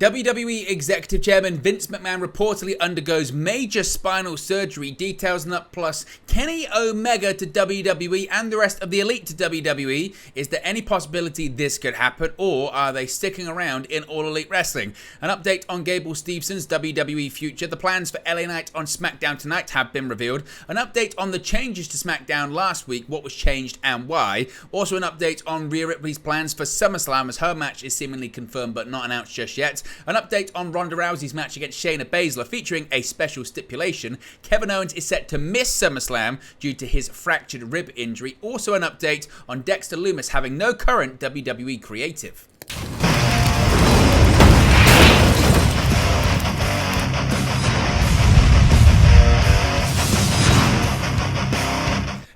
WWE Executive Chairman Vince McMahon reportedly undergoes major spinal surgery. Details and up, plus Kenny Omega to WWE and the rest of the Elite to WWE. Is there any possibility this could happen, or are they sticking around in All Elite Wrestling? An update on Gable Stevenson's WWE future. The plans for LA Knight on SmackDown tonight have been revealed. An update on the changes to SmackDown last week, what was changed and why. Also an update on Rhea Ripley's plans for SummerSlam, as her match is seemingly confirmed but not announced just yet. An update on Ronda Rousey's match against Shayna Baszler, featuring a special stipulation. Kevin Owens is set to miss SummerSlam due to his fractured rib injury. Also an update on Dexter Loomis having no current WWE creative.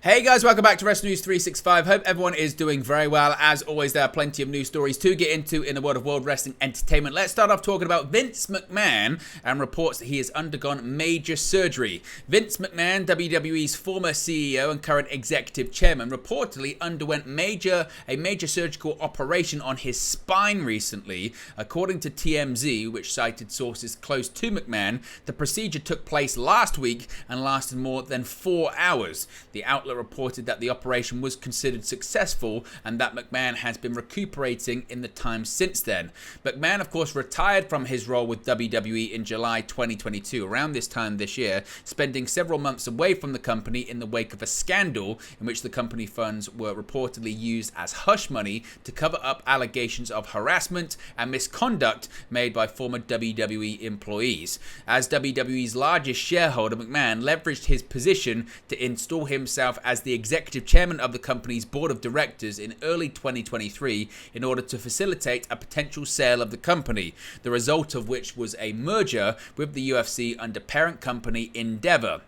Hey guys, welcome back to Wrestling News 365. Hope everyone is doing very well. As always, there are plenty of news stories to get into in the world of World Wrestling Entertainment. Let's start off talking about Vince McMahon and reports that he has undergone major surgery. Vince McMahon, WWE's former CEO and current executive chairman, reportedly underwent a major surgical operation on his spine recently. According to TMZ, which cited sources close to McMahon, the procedure took place last week and lasted more than 4 hours. The outlet reported that the operation was considered successful and that McMahon has been recuperating in the time since then. McMahon, of course, retired from his role with WWE in July 2022, around this time this year, spending several months away from the company in the wake of a scandal in which the company funds were reportedly used as hush money to cover up allegations of harassment and misconduct made by former WWE employees. As WWE's largest shareholder, McMahon leveraged his position to install himself as the executive chairman of the company's board of directors in early 2023 in order to facilitate a potential sale of the company, the result of which was a merger with the UFC under parent company Endeavor.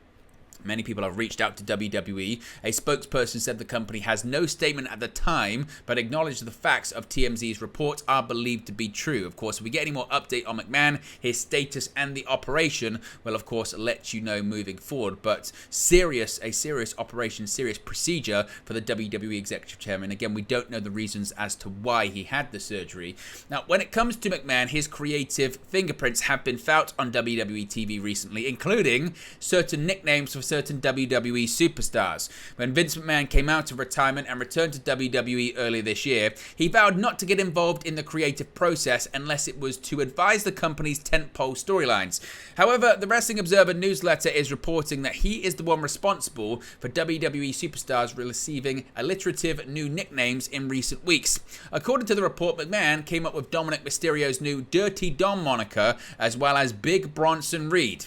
Many people have reached out to WWE. A spokesperson said the company has no statement at the time, but acknowledged the facts of TMZ's report are believed to be true. Of course, if we get any more update on McMahon, his status and the operation, we'll of course let you know moving forward. But a serious operation, serious procedure for the WWE executive chairman. Again, we don't know the reasons as to why he had the surgery. Now, when it comes to McMahon, his creative fingerprints have been felt on WWE TV recently, including certain nicknames for certain WWE superstars. When Vince McMahon came out of retirement and returned to WWE earlier this year, he vowed not to get involved in the creative process unless it was to advise the company's tentpole storylines. However, the Wrestling Observer newsletter is reporting that he is the one responsible for WWE superstars receiving alliterative new nicknames in recent weeks. According to the report, McMahon came up with Dominic Mysterio's new Dirty Dom moniker, as well as Big Bronson Reed.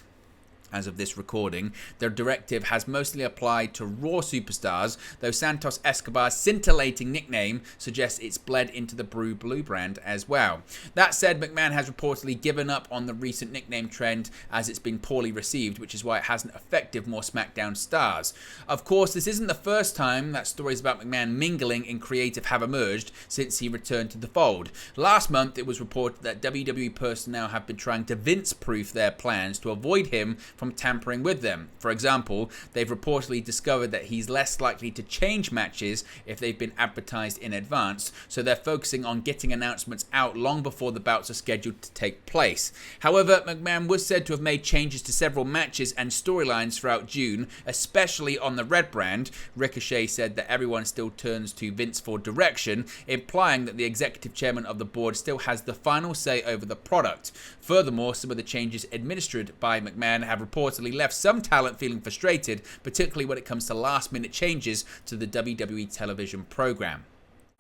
As of this recording, the directive has mostly applied to Raw superstars, though Santos Escobar's scintillating nickname suggests it's bled into the Brew Blue brand as well. That said, McMahon has reportedly given up on the recent nickname trend as it's been poorly received, which is why it hasn't affected more SmackDown stars. Of course, this isn't the first time that stories about McMahon mingling in creative have emerged since he returned to the fold. Last month, it was reported that WWE personnel have been trying to Vince-proof their plans to avoid him from tampering with them. For example, they've reportedly discovered that he's less likely to change matches if they've been advertised in advance, so they're focusing on getting announcements out long before the bouts are scheduled to take place. However, McMahon was said to have made changes to several matches and storylines throughout June, especially on the Red brand. Ricochet said that everyone still turns to Vince for direction, implying that the executive chairman of the board still has the final say over the product. Furthermore, some of the changes administered by McMahon have reportedly left some talent feeling frustrated, particularly when it comes to last-minute changes to the WWE television program.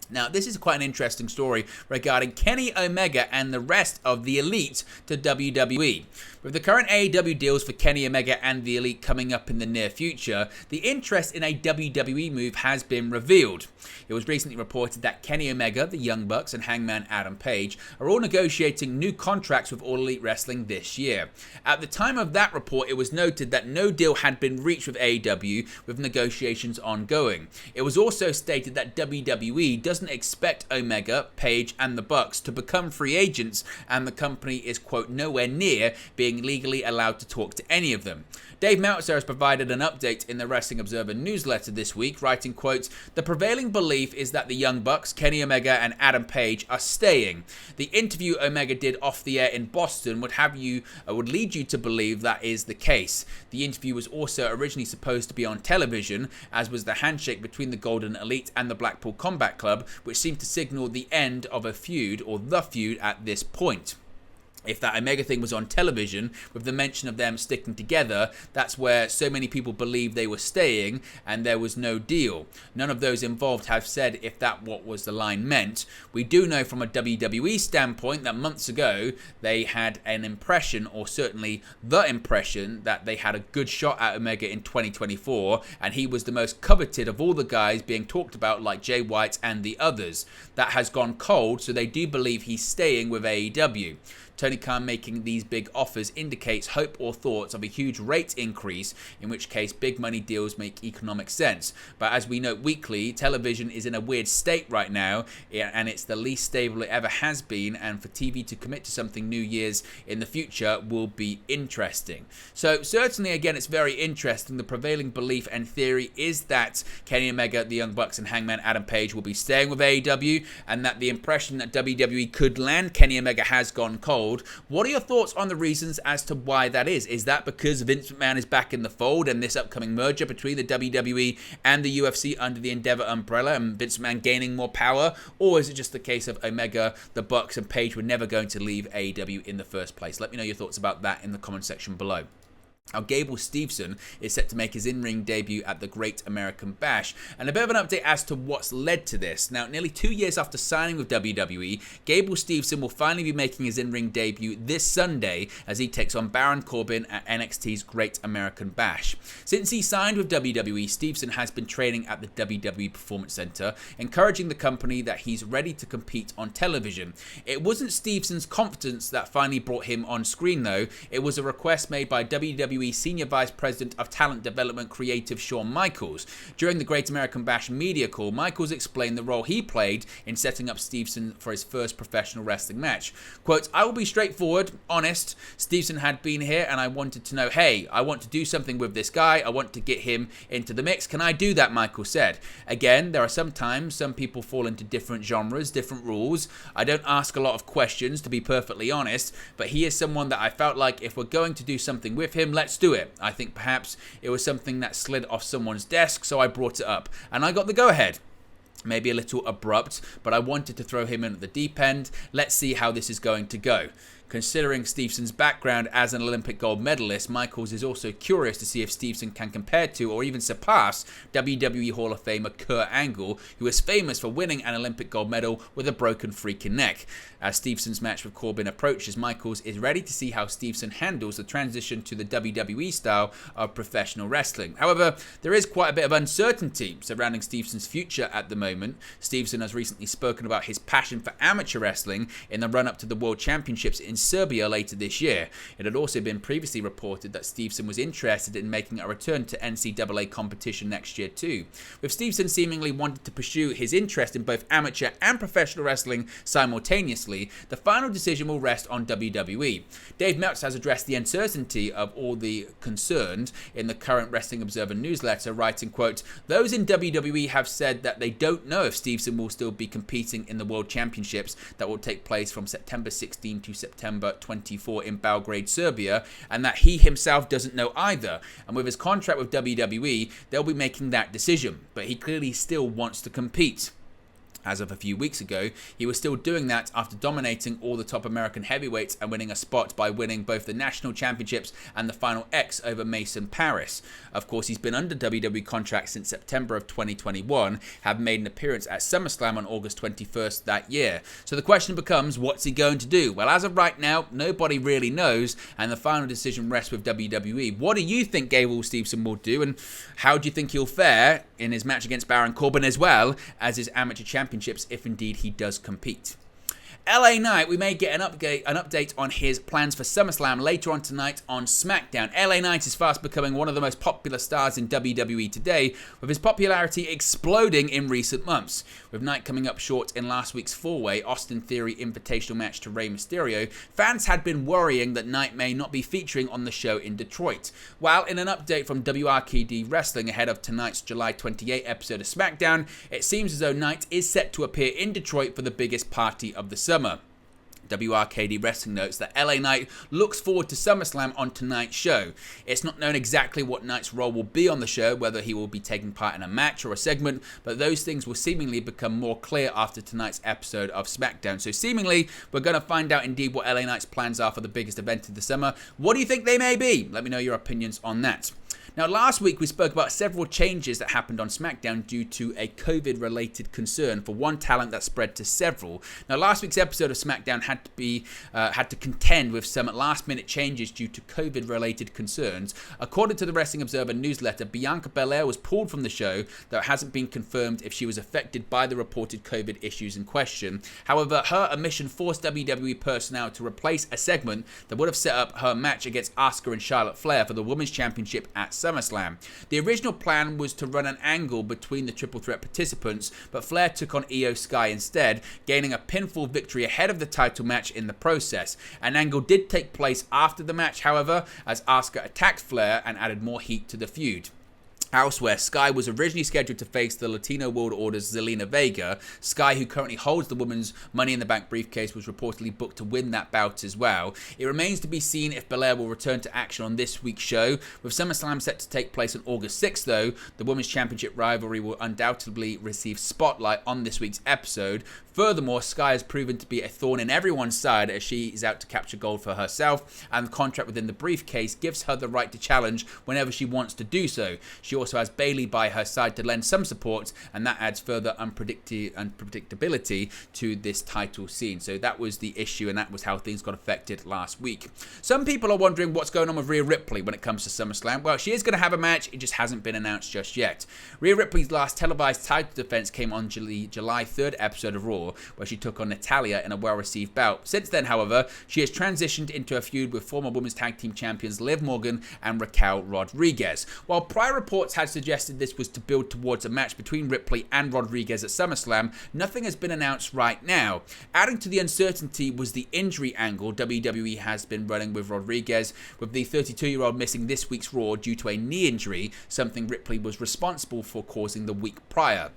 Now, this is quite an interesting story regarding Kenny Omega and the rest of the Elite to WWE. With the current AEW deals for Kenny Omega and the Elite coming up in the near future, the interest in a WWE move has been revealed. It was recently reported that Kenny Omega, the Young Bucks, and Hangman Adam Page are all negotiating new contracts with All Elite Wrestling this year. At the time of that report, it was noted that no deal had been reached with AEW, with negotiations ongoing. It was also stated that WWE doesn't expect Omega, Page, and the Bucks to become free agents, and the company is, quote, nowhere near being legally allowed to talk to any of them. Dave Meltzer has provided an update in the Wrestling Observer newsletter this week, writing, quote, the prevailing belief is that the Young Bucks, Kenny Omega and Adam Page are staying. The interview Omega did off the air in Boston would lead you to believe that is the case. The interview was also originally supposed to be on television, as was the handshake between the Golden Elite and the Blackpool Combat Club, which seemed to signal the end of a feud, or the feud at this point. If that Omega thing was on television, with the mention of them sticking together, that's where so many people believed they were staying and there was no deal. None of those involved have said if that what was the line meant. We do know from a WWE standpoint that months ago they had an impression, or certainly the impression, that they had a good shot at Omega in 2024, and he was the most coveted of all the guys being talked about, like Jay White and the others. That has gone cold, so they do believe he's staying with AEW. Tony Khan making these big offers indicates hope or thoughts of a huge rate increase, in which case big money deals make economic sense. But as we note weekly, television is in a weird state right now, and it's the least stable it ever has been, and for TV to commit to something New Year's in the future will be interesting. So certainly, again, it's very interesting. The prevailing belief and theory is that Kenny Omega, the Young Bucks, and Hangman Adam Page will be staying with AEW, and that the impression that WWE could land Kenny Omega has gone cold. What are your thoughts on the reasons as to why that is? Is that because Vince McMahon is back in the fold and this upcoming merger between the WWE and the UFC under the Endeavor umbrella, and Vince McMahon gaining more power? Or is it just the case of Omega, the Bucks, and Page were never going to leave AEW in the first place? Let me know your thoughts about that in the comment section below. Now, Gable Stevenson is set to make his in-ring debut at the Great American Bash, and a bit of an update as to what's led to this. Now, nearly 2 years after signing with WWE, Gable Stevenson will finally be making his in-ring debut this Sunday as he takes on Baron Corbin at NXT's Great American Bash. Since he signed with WWE, Stevenson has been training at the WWE Performance Center, encouraging the company that he's ready to compete on television. It wasn't Stevenson's confidence that finally brought him on screen, though. It was a request made by WWE Senior Vice President of Talent Development Creative Shawn Michaels. During the Great American Bash media call, Michaels explained the role he played in setting up Stevenson for his first professional wrestling match. Quote, I will be straightforward, honest. Stevenson had been here and I wanted to know, hey, I want to do something with this guy. I want to get him into the mix. Can I do that? Michaels said. Again, there are sometimes some people fall into different genres, different rules. I don't ask a lot of questions, to be perfectly honest, but he is someone that I felt like if we're going to do something with him, let's do it. I think perhaps it was something that slid off someone's desk, so I brought it up, and I got the go-ahead. Maybe a little abrupt, but I wanted to throw him in at the deep end. Let's see how this is going to go. Considering Stevenson's background as an Olympic gold medalist, Michaels is also curious to see if Stevenson can compare to or even surpass WWE Hall of Famer Kurt Angle, who is famous for winning an Olympic gold medal with a broken freaking neck. As Stevenson's match with Corbin approaches, Michaels is ready to see how Stevenson handles the transition to the WWE style of professional wrestling. However, there is quite a bit of uncertainty surrounding Stevenson's future at the moment. Stevenson has recently spoken about his passion for amateur wrestling in the run-up to the World Championships in Serbia later this year. It had also been previously reported that Stevenson was interested in making a return to NCAA competition next year too. With Stevenson seemingly wanting to pursue his interest in both amateur and professional wrestling simultaneously, the final decision will rest on WWE. Dave Meltzer has addressed the uncertainty of all the concerned in the current Wrestling Observer newsletter, writing, quote, those in WWE have said that they don't know if Stevenson will still be competing in the World Championships that will take place from September 16 to September 24 in Belgrade, Serbia, and that he himself doesn't know either. And with his contract with WWE, they'll be making that decision, but he clearly still wants to compete. As of a few weeks ago, he was still doing that after dominating all the top American heavyweights and winning a spot by winning both the national championships and the Final X over Mason Parris. Of course, he's been under WWE contract since September of 2021, have made an appearance at SummerSlam on August 21st that year. So the question becomes, what's he going to do? Well, as of right now, nobody really knows, and the final decision rests with WWE. What do you think Gable Stevenson will do, and how do you think he'll fare in his match against Baron Corbin as well as his amateur championships if indeed he does compete? LA Knight, we may get an update on his plans for SummerSlam later on tonight on SmackDown. LA Knight is fast becoming one of the most popular stars in WWE today, with his popularity exploding in recent months. With Knight coming up short in last week's four-way Austin Theory Invitational match to Rey Mysterio, fans had been worrying that Knight may not be featuring on the show in Detroit. While in an update from WRKD Wrestling ahead of tonight's July 28 episode of SmackDown, it seems as though Knight is set to appear in Detroit for the biggest party of the summer. WRKD Wrestling notes that LA Knight looks forward to SummerSlam on tonight's show. It's not known exactly what Knight's role will be on the show, whether he will be taking part in a match or a segment, but those things will seemingly become more clear after tonight's episode of SmackDown. So seemingly, we're going to find out indeed what LA Knight's plans are for the biggest event of the summer. What do you think they may be? Let me know your opinions on that. Now, last week we spoke about several changes that happened on SmackDown due to a COVID-related concern for one talent that spread to several. Now, last week's episode of SmackDown had to contend with some last-minute changes due to COVID-related concerns. According to the Wrestling Observer newsletter, Bianca Belair was pulled from the show, though it hasn't been confirmed if she was affected by the reported COVID issues in question. However, her omission forced WWE personnel to replace a segment that would have set up her match against Asuka and Charlotte Flair for the Women's Championship at SummerSlam. The original plan was to run an angle between the triple threat participants, but Flair took on Io Sky instead, gaining a pinfall victory ahead of the title match in the process. An angle did take place after the match, however, as Asuka attacked Flair and added more heat to the feud. Elsewhere, Sky was originally scheduled to face the Latino World Order's Zelina Vega. Sky, who currently holds the women's Money in the Bank briefcase, was reportedly booked to win that bout as well. It remains to be seen if Belair will return to action on this week's show. With SummerSlam set to take place on August 6th, though, the Women's Championship rivalry will undoubtedly receive spotlight on this week's episode. Furthermore, Sky has proven to be a thorn in everyone's side as she is out to capture gold for herself, and the contract within the briefcase gives her the right to challenge whenever she wants to do so. She also has Bayley by her side to lend some support, and that adds further unpredictability to this title scene. So that was the issue, and that was how things got affected last week. Some people are wondering what's going on with Rhea Ripley when it comes to SummerSlam. Well, she is going to have a match, it just hasn't been announced just yet. Rhea Ripley's last televised title defense came on July 3rd episode of Raw, where she took on Natalya in a well-received bout. Since then, however, she has transitioned into a feud with former Women's Tag Team Champions Liv Morgan and Raquel Rodriguez. While prior reports had suggested this was to build towards a match between Ripley and Rodriguez at SummerSlam, nothing has been announced right now. Adding to the uncertainty was the injury angle WWE has been running with Rodriguez, with the 32-year-old missing this week's Raw due to a knee injury, something Ripley was responsible for causing the week prior.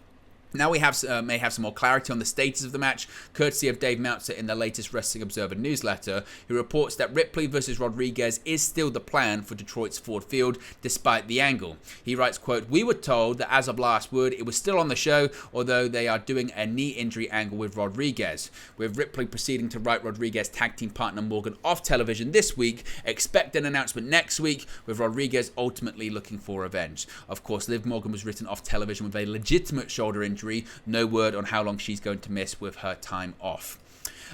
Now we may have some more clarity on the status of the match, courtesy of Dave Meltzer in the latest Wrestling Observer newsletter, who reports that Ripley versus Rodriguez is still the plan for Detroit's Ford Field, despite the angle. He writes, quote, "We were told that as of last word, it was still on the show, although they are doing a knee injury angle with Rodriguez. With Ripley proceeding to write Rodriguez tag team partner Morgan off television this week, expect an announcement next week, with Rodriguez ultimately looking for revenge." Of course, Liv Morgan was written off television with a legitimate shoulder injury. No word on how long she's going to miss with her time off.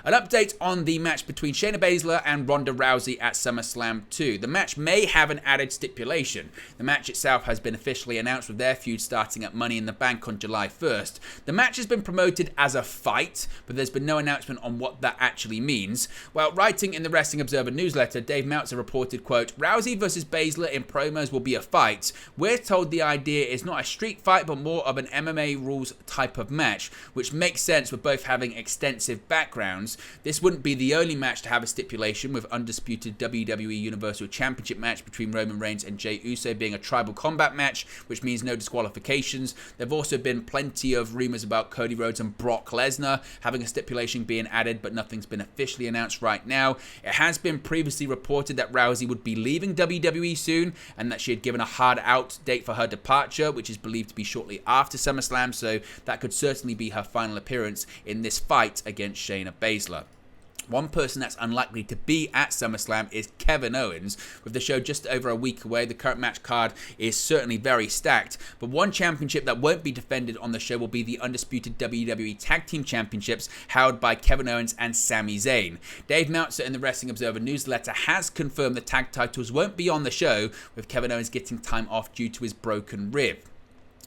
An update on the match between Shayna Baszler and Ronda Rousey at SummerSlam 2. The match may have an added stipulation. The match itself has been officially announced with their feud starting at Money in the Bank on July 1st. The match has been promoted as a fight, but there's been no announcement on what that actually means. While writing in the Wrestling Observer newsletter, Dave Meltzer reported, quote, "Rousey versus Baszler in promos will be a fight. We're told the idea is not a street fight, but more of an MMA rules type of match, which makes sense with both having extensive backgrounds. This wouldn't be the only match to have a stipulation, with undisputed WWE Universal Championship match between Roman Reigns and Jey Uso being a tribal combat match, which means no disqualifications. There have also been plenty of rumors about Cody Rhodes and Brock Lesnar having a stipulation being added, but nothing's been officially announced right now. It has been previously reported that Rousey would be leaving WWE soon, and that she had given a hard out date for her departure, which is believed to be shortly after SummerSlam, so that could certainly be her final appearance in this fight against Shayna Baszler. One person that's unlikely to be at SummerSlam is Kevin Owens. With the show just over a week away, the current match card is certainly very stacked, but one championship that won't be defended on the show will be the undisputed WWE Tag Team Championships held by Kevin Owens and Sami Zayn. Dave Meltzer in the Wrestling Observer newsletter has confirmed the tag titles won't be on the show, with Kevin Owens getting time off due to his broken rib.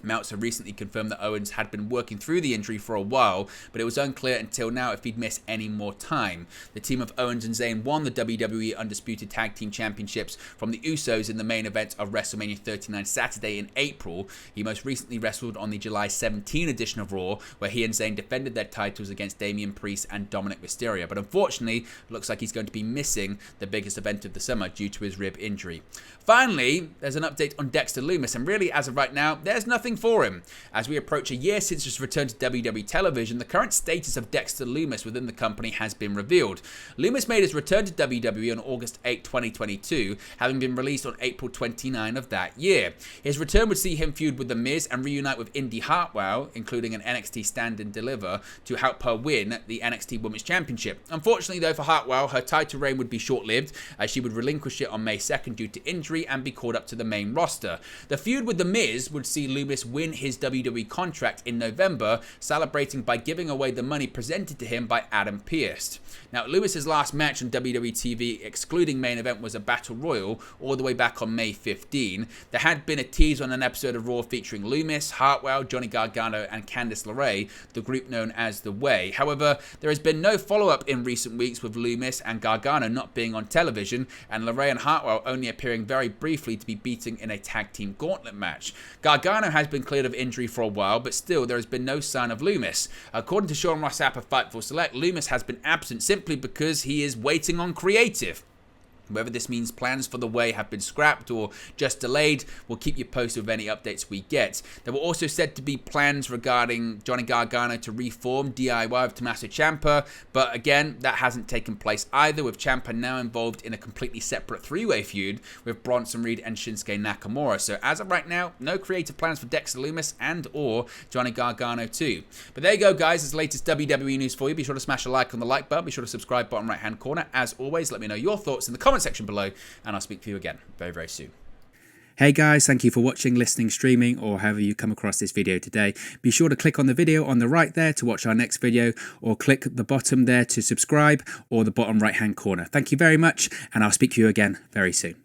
Meltzer recently confirmed that Owens had been working through the injury for a while, but it was unclear until now if he'd miss any more time. The team of Owens and Zayn won the WWE Undisputed Tag Team Championships from the Usos in the main event of WrestleMania 39 Saturday in April. He most recently wrestled on the July 17 edition of Raw, where he and Zayn defended their titles against Damian Priest and Dominic Mysterio, but unfortunately, it looks like he's going to be missing the biggest event of the summer due to his rib injury. Finally, there's an update on Dexter Loomis, and really, as of right now, there's nothing for him. As we approach a year since his return to WWE television, the current status of Dexter Loomis within the company has been revealed. Loomis made his return to WWE on August 8, 2022, having been released on April 29 of that year. His return would see him feud with The Miz and reunite with Indy Hartwell, including an NXT Stand and Deliver, to help her win the NXT Women's Championship. Unfortunately, though, for Hartwell, her title reign would be short-lived, as she would relinquish it on May 2nd due to injury and be called up to the main roster. The feud with The Miz would see Loomis win his WWE contract in November, celebrating by giving away the money presented to him by Adam Pearce. Now, Loomis's last match on WWE TV, excluding main event, was a Battle Royal all the way back on May 15. There had been a tease on an episode of Raw featuring Loomis, Hartwell, Johnny Gargano, and Candice LeRae, the group known as The Way. However, there has been no follow-up in recent weeks, with Loomis and Gargano not being on television, and LeRae and Hartwell only appearing very briefly to be beating in a tag team gauntlet match. Gargano has been cleared of injury for a while, but still there has been no sign of Loomis. According to Sean Ross Sapp of Fightful Select, Loomis has been absent simply because he is waiting on creative. Whether this means plans for The Way have been scrapped or just delayed, we'll keep you posted with any updates we get. There were also said to be plans regarding Johnny Gargano to reform DIY with Tommaso Ciampa, but again, that hasn't taken place either, with Ciampa now involved in a completely separate three-way feud with Bronson Reed and Shinsuke Nakamura. So as of right now, no creative plans for Dexter Loomis and or Johnny Gargano too. But there you go, guys. It's the latest WWE news for you. Be sure to smash a like on the like button. Be sure to subscribe bottom right-hand corner. As always, let me know your thoughts in the comments section below, and I'll speak to you again very, very soon. Hey guys, thank you for watching, listening, streaming, or however you come across this video today. Be sure to click on the video on the right there to watch our next video, or click the bottom there to subscribe, or the bottom right hand corner. Thank you very much, and I'll speak to you again very soon.